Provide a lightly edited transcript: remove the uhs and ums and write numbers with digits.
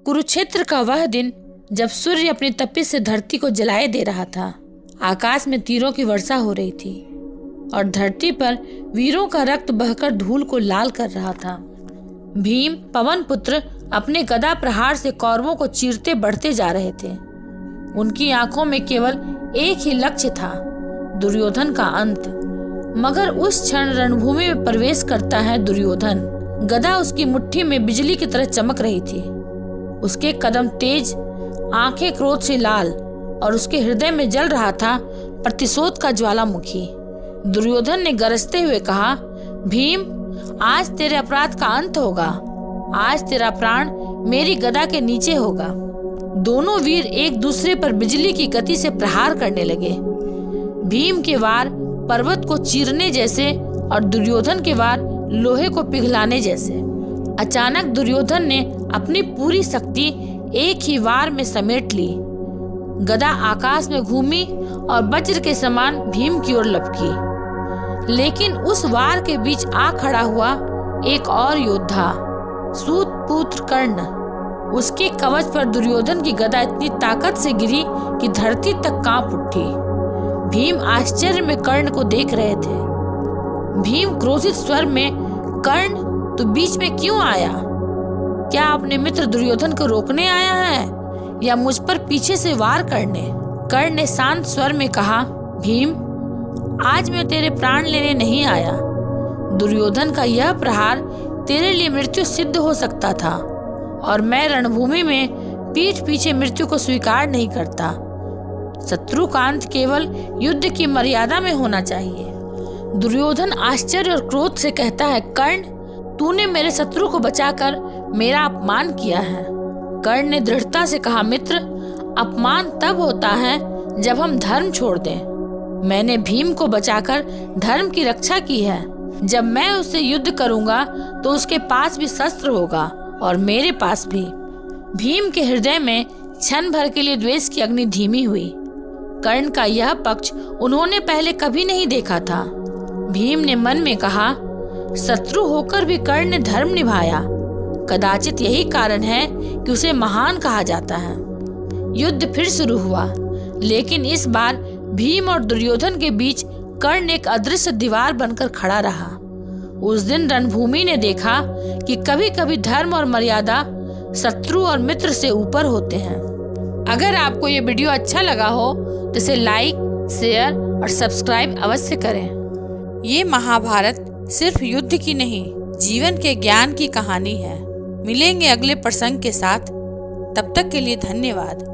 कुरुक्षेत्र का वह दिन जब सूर्य अपनी तपिश से धरती को जलाए दे रहा था, आकाश में तीरों की वर्षा हो रही थी और धरती पर वीरों का रक्त बहकर धूल को लाल कर रहा था। भीम पवन पुत्र अपने गदा प्रहार से कौरवों को चीरते बढ़ते जा रहे थे। उनकी आंखों में केवल एक ही लक्ष्य था, दुर्योधन का अंत। मगर उस क्षण रणभूमि में प्रवेश करता है दुर्योधन। गदा उसकी मुट्ठी में बिजली की तरह चमक रही थी। उसके कदम तेज, आंखें क्रोध से लाल और उसके हृदय में जल रहा था प्रतिशोध का ज्वालामुखी। दुर्योधन ने गरजते हुए कहा, भीम, आज तेरे अपराध का अंत होगा। आज तेरा प्राण मेरी गदा के नीचे होगा। दोनों वीर एक दूसरे पर बिजली की गति से प्रहार करने लगे। भीम के वार पर्वत को चीरने जैसे और दुर्योधन के वार लोहे को पिघलाने जैसे। अचानक दुर्योधन ने अपनी पूरी शक्ति एक ही वार में समेट ली। गदा आकाश में घूमी और वज्र के समान भीम की ओर लपकी। लेकिन उस वार के बीच आ खड़ा हुआ एक और योद्धा, सूत पुत्र कर्ण। उसके कवच पर दुर्योधन की गदा इतनी ताकत से गिरी कि धरती तक कांप उठी। भीम आश्चर्य में कर्ण को देख रहे थे। भीम क्रोधित स्वर में, कर्ण, तू बीच में क्यों आया? क्या अपने मित्र दुर्योधन को रोकने आया है या मुझ पर पीछे से वार करने? कर्ण ने शांत स्वर में कहा, भीम, आज मैं तेरे प्राण लेने नहीं आया। दुर्योधन का यह प्रहार तेरे लिए मृत्यु सिद्ध हो सकता था और मैं रणभूमि में पीठ पीछे मृत्यु को स्वीकार नहीं करता। शत्रु का अंत केवल युद्ध की मर्यादा में होना चाहिए। दुर्योधन आश्चर्य और क्रोध से कहता है, कर्ण, तूने मेरे शत्रु को बचाकर मेरा अपमान किया है। कर्ण ने दृढ़ता से कहा, मित्र, अपमान तब होता है जब हम धर्म छोड़ दें। मैंने भीम को बचाकर धर्म की रक्षा की है। जब मैं उससे युद्ध करूंगा तो उसके पास भी शस्त्र होगा और मेरे पास भी। भीम के हृदय में क्षण भर के लिए द्वेष की अग्नि धीमी हुई। कर्ण का यह पक्ष उन्होंने पहले कभी नहीं देखा था। भीम ने मन में कहा, शत्रु होकर भी कर्ण ने धर्म निभाया। कदाचित यही कारण है कि उसे महान कहा जाता है। युद्ध फिर शुरू हुआ, लेकिन इस बार भीम और दुर्योधन के बीच कर्ण एक अदृश्य दीवार बनकर खड़ा रहा। उस दिन रणभूमि ने देखा कि कभी कभी धर्म और मर्यादा शत्रु और मित्र से ऊपर होते हैं। अगर आपको ये वीडियो अच्छा लगा हो तो इसे लाइक, शेयर और सब्सक्राइब अवश्य करें। ये महाभारत सिर्फ युद्ध की नहीं, जीवन के ज्ञान की कहानी है। मिलेंगे अगले प्रसंग के साथ। तब तक के लिए धन्यवाद।